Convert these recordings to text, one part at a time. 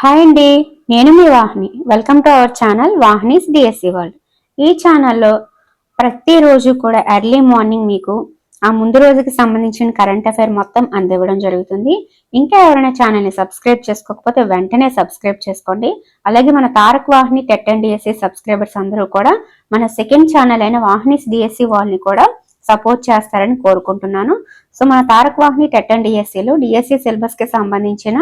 Hi అండి, నేను మీ Vahini. Welcome to our channel Vahini's DSC world. ఈ ఛానల్లో ప్రతిరోజు కూడా ఎర్లీ మార్నింగ్ మీకు ఆ ముందు రోజుకి సంబంధించిన కరెంట్ అఫైర్ మొత్తం అందివ్వడం జరుగుతుంది. ఇంకా ఎవరైనా ఛానల్ని సబ్స్క్రైబ్ చేసుకోకపోతే వెంటనే సబ్స్క్రైబ్ చేసుకోండి. అలాగే మన తారక్ వాహిని టెట్ అండ్ డిఎస్సి సబ్స్క్రైబర్స్ అందరూ కూడా మన సెకండ్ ఛానల్ అయిన వాహినీస్ డిఎస్సి వాళ్ళని కూడా సపోర్ట్ చేస్తారని కోరుకుంటున్నాను. సో మన తారక్ వాహిని టెట్ అండ్ డిఎస్సిలో డిఎస్సి సిలబస్కి సంబంధించిన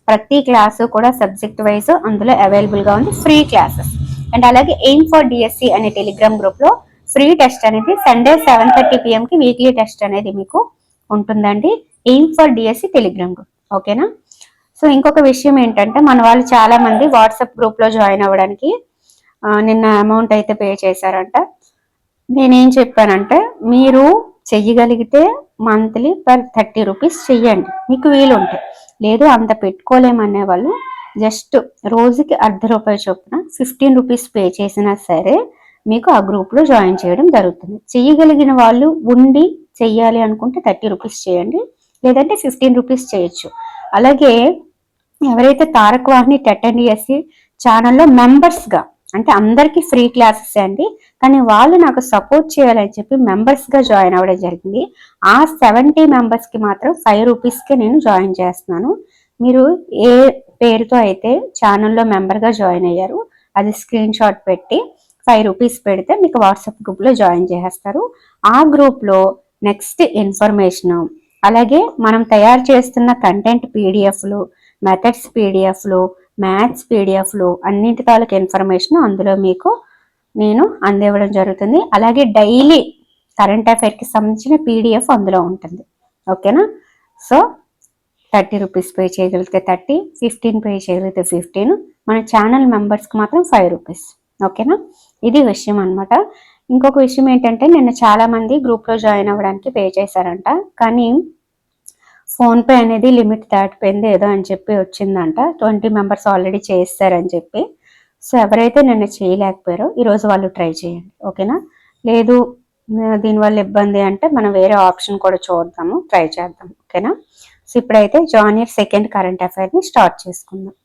ప్రతి క్లాసు కూడా సబ్జెక్ట్ వైజ్ అందులో అవైలబుల్గా ఉంది, ఫ్రీ క్లాసెస్. అండ్ అలాగే ఎయిమ్ ఫర్ డిఎస్సి అనే టెలిగ్రామ్ గ్రూప్లో ఫ్రీ టెస్ట్ అనేది సండే 7:30 PM వీక్లీ టెస్ట్ అనేది మీకు ఉంటుందండి. Aim for DSC Telegram group, ఓకేనా? సో ఇంకొక విషయం ఏంటంటే, మన వాళ్ళు చాలా మంది వాట్సాప్ గ్రూప్లో జాయిన్ అవ్వడానికి నిన్న అమౌంట్ అయితే పే చేశారంట. నేనేం చెప్పానంటే, మీరు చెయ్యగలిగితే మంత్లీ పర్ 30 రూపీస్ చెయ్యండి, మీకు వీలుంటే. లేదు అంత పెట్టుకోలేమనే వాళ్ళు జస్ట్ రోజుకి ₹1/2 చొప్పున 15 రూపీస్ పే చేసినా సరే మీకు ఆ గ్రూప్లో జాయిన్ చేయడం జరుగుతుంది. చెయ్యగలిగిన వాళ్ళు ఉండి చెయ్యాలి అనుకుంటే 30 రూపీస్ చేయండి, లేదంటే 15 రూపీస్ చేయొచ్చు. అలాగే ఎవరైతే తారక్ వాహిని టెట్ అండ్ డిఎస్సి ఛానల్లో మెంబర్స్గా, అంటే అందరికీ ఫ్రీ క్లాసెస్ అండి, కానీ వాళ్ళు నాకు సపోర్ట్ చేయాలని చెప్పి మెంబర్స్గా జాయిన్ అవ్వడం జరిగింది. ఆ 70 మెంబర్స్కి మాత్రం 5 రూపీస్కే నేను జాయిన్ చేస్తున్నాను. మీరు ఏ పేరుతో అయితే ఛానల్లో మెంబర్గా జాయిన్ అయ్యారు అది స్క్రీన్ షాట్ పెట్టి 5 రూపీస్ పెడితే మీకు వాట్సాప్ గ్రూప్లో జాయిన్ చేస్తారు. ఆ గ్రూప్లో నెక్స్ట్ ఇన్ఫర్మేషను, అలాగే మనం తయారు చేస్తున్న కంటెంట్ పీడిఎఫ్లు, మెథడ్స్ పీడిఎఫ్లు, మ్యాథ్స్ పీడిఎఫ్లు అన్నింటి తాలూకు ఇన్ఫర్మేషన్ అందులో మీకు నేను అందివ్వడం జరుగుతుంది. అలాగే డైలీ కరెంట్ అఫైర్కి సంబంధించిన పీడిఎఫ్ అందులో ఉంటుంది, ఓకేనా? సో 30 రూపీస్ పే చేయగలిగితే 30, 15 పే చేయగలిగితే 15, మన ఛానల్ మెంబర్స్కి మాత్రం 5 రూపీస్, ఓకేనా? ఇది విషయం అనమాట. ఇంకొక విషయం ఏంటంటే, నిన్న చాలామంది గ్రూప్లో జాయిన్ అవ్వడానికి పే చేశారంట, కానీ ఫోన్పే అనేది లిమిట్ దాటిపోయింది ఏదో అని చెప్పి వచ్చిందంట. 20 మెంబర్స్ ఆల్రెడీ చేస్తారని చెప్పి. సో ఎవరైతే నిన్న చేయలేకపోయారో ఈరోజు వాళ్ళు ట్రై చేయండి, ఓకేనా? లేదు దీనివల్ల ఇబ్బంది అంటే మనం వేరే ఆప్షన్ కూడా చూద్దాము, ట్రై చేద్దాం, ఓకేనా? సో ఇప్పుడైతే జూనియర్ సెకండ్ కరెంట్ అఫైర్ని స్టార్ట్ చేసుకుందాం.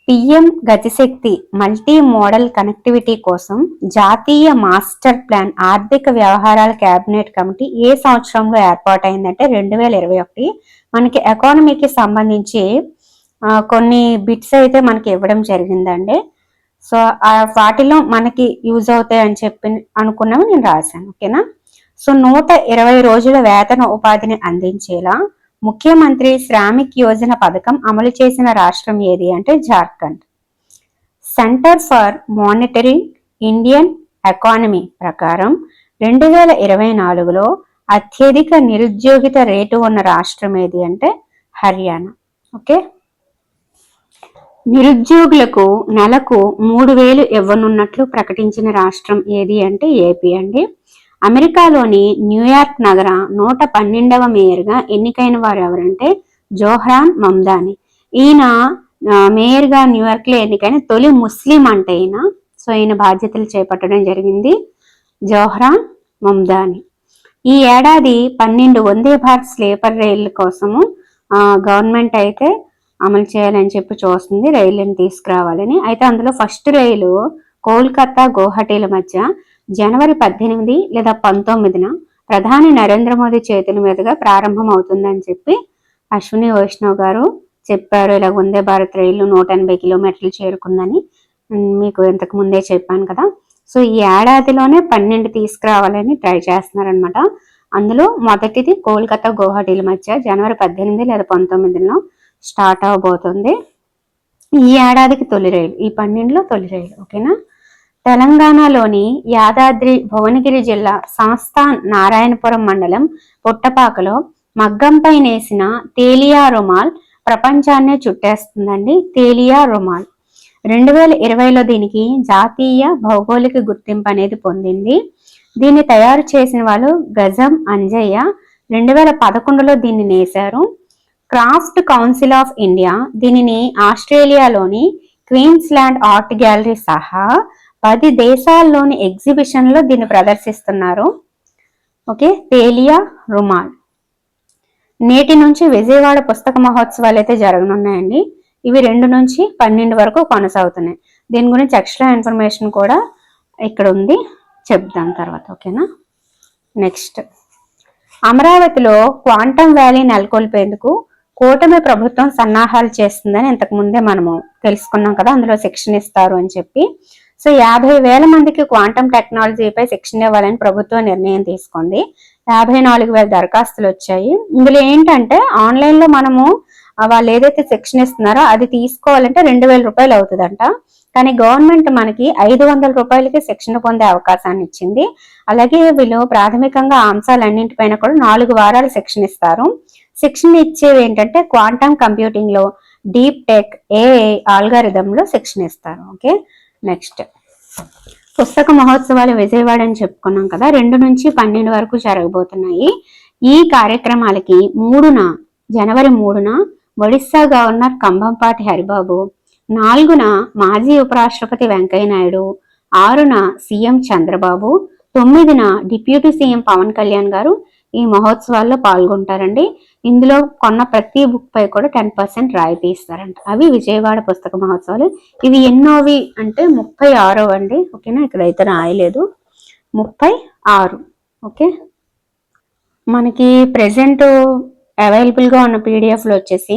పిఎం గతిశక్తి మల్టీ మోడల్ కనెక్టివిటీ కోసం జాతీయ మాస్టర్ ప్లాన్ ఆర్థిక వ్యవహారాల కేబినెట్ కమిటీ ఏ సంవత్సరంలో ఏర్పాటైందంటే 2021. మనకి ఎకానమీకి సంబంధించి కొన్ని బిట్స్ అయితే మనకి ఇవ్వడం జరిగిందండి. సో వాటిలో మనకి యూజ్ అవుతాయి అని చెప్పి అనుకున్నాము, నేను రాశాను, ఓకేనా? సో 120 రోజుల వేతన ఉపాధిని అందించేలా ముఖ్యమంత్రి శ్రామిక్ యోజన పథకం అమలు చేసిన రాష్ట్రం ఏది అంటే Jharkhand. Centre for monitoring Indian economy ప్రకారం 2024లో అత్యధిక నిరుద్యోగిత రేటు ఉన్న రాష్ట్రం ఏది అంటే హర్యానా, ఓకే? నిరుద్యోగులకు నెలకు 3,000 ఇవ్వనున్నట్లు ప్రకటించిన రాష్ట్రం ఏది అంటే ఏపీ అండి. అమెరికాలోని న్యూయార్క్ నగర 112వ మేయర్గా ఎన్నికైన వారు ఎవరంటే జోహ్రాన్ మమ్దాని. ఈయన మేయర్గా న్యూయార్క్లో ఎన్నికైన తొలి ముస్లిం అంట ఈయన. సో ఈయన బాధ్యతలు చేపట్టడం జరిగింది జోహ్రాన్ మమ్దాని. ఈ ఏడాది 12 వందే భారత్ స్లీపర్ రైళ్ల కోసము గవర్నమెంట్ అయితే అమలు చేయాలని చెప్పి చూస్తుంది, రైళ్లను తీసుకురావాలని. అయితే అందులో ఫస్ట్ రైలు కోల్కతా గౌహటీల మధ్య జనవరి 18 లేదా 19న ప్రధాని నరేంద్ర మోదీ చేతుల మీదుగా ప్రారంభం అవుతుందని చెప్పి అశ్విని వైష్ణవ్ గారు చెప్పారు. ఇలా వందే భారత్ రైలు 180 కిలోమీటర్లు చేరుకుందని మీకు ఇంతకు ముందే చెప్పాను కదా. సో ఈ ఏడాదిలోనే 12 తీసుకురావాలని ట్రై చేస్తున్నారనమాట. అందులో మొదటిది కోల్కతా గౌహటీల మధ్య జనవరి 18 లేదా 19లో స్టార్ట్ అవబోతుంది. ఈ ఏడాదికి తొలి రైలు, ఈ 12లో తొలి రైలు, ఓకేనా? తెలంగాణలోని యాదాద్రి భువనగిరి జిల్లా సంస్థాన్ నారాయణపురం మండలం పుట్టపాకలో మగ్గంపై నేసిన తేలియా రుమాల్ ప్రపంచాన్నే చుట్టేస్తుందండి. తేలియా రుమాల్ 2020లో దీనికి జాతీయ భౌగోళిక గుర్తింపు అనేది పొందింది. దీన్ని తయారు చేసిన వాళ్ళు గజం అంజయ్య 2011లో దీన్ని నేశారు. క్రాఫ్ట్ కౌన్సిల్ ఆఫ్ ఇండియా దీనిని ఆస్ట్రేలియాలోని క్వీన్స్లాండ్ ఆర్ట్ గ్యాలరీ సహా 10 దేశాల్లోని ఎగ్జిబిషన్లో దీన్ని ప్రదర్శిస్తున్నారు, ఓకే? తేలియా రుమాల్. నేటి నుంచి విజయవాడ పుస్తక మహోత్సవాలు అయితే జరగనున్నాయండి. ఇవి 2 నుంచి 12 వరకు కొనసాగుతున్నాయి. దీని గురించి ఎక్స్ట్రా ఇన్ఫర్మేషన్ కూడా ఇక్కడ ఉంది, చెప్దాం తర్వాత. ఓకేనా. నెక్స్ట్, అమరావతిలో క్వాంటమ్ వ్యాలీ నెలకొల్పేందుకు కూటమి ప్రభుత్వం సన్నాహాలు చేస్తుందని ఇంతకు ముందే మనము తెలుసుకున్నాం కదా, అందులో శిక్షణ ఇస్తారు అని చెప్పి. సో 50,000 మందికి క్వాంటమ్ టెక్నాలజీపై శిక్షణ ఇవ్వాలని ప్రభుత్వం నిర్ణయం తీసుకుంది. 54,000 దరఖాస్తులు వచ్చాయి. ఇందులో ఏంటంటే ఆన్లైన్లో మనము వాళ్ళు ఏదైతే శిక్షణ ఇస్తున్నారో అది తీసుకోవాలంటే 2,000 రూపాయలు అవుతుందంట. కానీ గవర్నమెంట్ మనకి 500 రూపాయలకి శిక్షణ పొందే అవకాశాన్ని ఇచ్చింది. అలాగే వీళ్ళు ప్రాథమికంగా ఆ అంశాలన్నింటిపైన కూడా 4 వారాలు శిక్షణ ఇస్తారు. శిక్షణ ఇచ్చేవి ఏంటంటే క్వాంటమ్ కంప్యూటింగ్ లో, డీప్ టెక్, ఏఐ ఆల్గారిథంలో శిక్షణ ఇస్తారు. ఓకే. నెక్స్ట్, పుస్తక మహోత్సవాలు విజయవాడ అని చెప్పుకున్నాం కదా, 2 నుంచి 12 వరకు జరగబోతున్నాయి. ఈ కార్యక్రమాలకి జనవరి 3న ఒడిశా గవర్నర్ కంభంపాటి హరిబాబు, 4న మాజీ ఉపరాష్ట్రపతి వెంకయ్యనాయుడు, 6న సీఎం చంద్రబాబు, 9న డిప్యూటీ సీఎం పవన్ కళ్యాణ్ గారు ఈ మహోత్సవాల్లో పాల్గొంటారండి. ఇందులో కొన్న ప్రతి బుక్ పై కూడా 10% రాయితీ ఇస్తారంట. అవి విజయవాడ పుస్తక మహోత్సవాలు. ఇవి ఎన్నోవి అంటే 36వ అండి. ఓకేనా, ఇక్కడైతే రాయలేదు, 36. ఓకే. మనకి ప్రెసెంట్ అవైలబుల్గా ఉన్న పీడిఎఫ్లు వచ్చేసి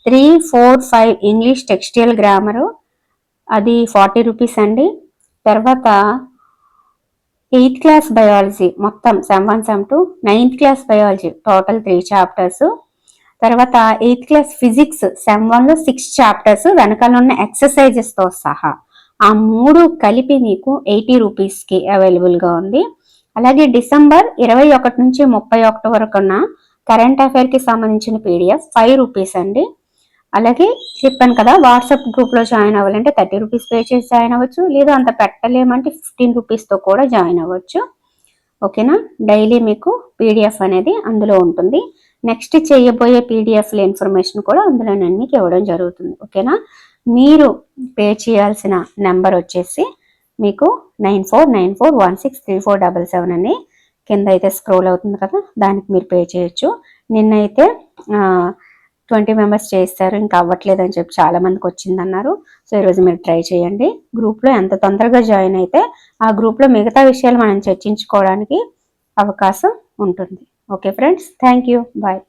3, 4, 5 ఇంగ్లీష్ టెక్స్టైల్ గ్రామరు, అది 40 రూపీస్ అండి. తర్వాత 8th క్లాస్ బయాలజీ మొత్తం sem 1, sem 2, 9th class biology total 3 chapters. తర్వాత 8th క్లాస్ ఫిజిక్స్ సెమ్ 1లో 6 చాప్టర్స్ వెనకాల ఉన్న ఎక్సర్సైజెస్తో సహా ఆ 3 కలిపి మీకు 80 రూపీస్కి అవైలబుల్గా ఉంది. అలాగే డిసెంబర్ 21 నుంచి 31 వరకు ఉన్న కరెంట్ అఫైర్కి సంబంధించిన పీడిఎఫ్ 5 రూపీస్ అండి. అలాగే చెప్పాను కదా, వాట్సాప్ గ్రూప్లో జాయిన్ అవ్వాలంటే 30 రూపీస్ పే చేసి జాయిన్ అవ్వచ్చు, లేదా అంత పెట్టలేమంటే 15 రూపీస్తో కూడా జాయిన్ అవ్వచ్చు. ఓకేనా. డైలీ మీకు పీడిఎఫ్ అనేది అందులో ఉంటుంది. నెక్స్ట్ చేయబోయే పీడిఎఫ్ల ఇన్ఫర్మేషన్ కూడా అందులో నేను మీకు ఇవ్వడం జరుగుతుంది. ఓకేనా. మీరు పే చేయాల్సిన నెంబర్ వచ్చేసి మీకు 9494163477 అని కింద అయితే స్క్రోల్ అవుతుంది కదా, దానికి మీరు పే చేయొచ్చు. నిన్నైతే 20 మెంబర్స్ చేస్తారు, ఇంకా అవ్వట్లేదని చెప్పి చాలా మందికి వచ్చిందన్నారు. సో ఈరోజు మీరు ట్రై చేయండి. గ్రూప్లో ఎంత తొందరగా జాయిన్ అయితే ఆ గ్రూప్లో మిగతా విషయాలు మనం చర్చించుకోవడానికి అవకాశం ఉంటుంది. Okay friends, thank you, bye.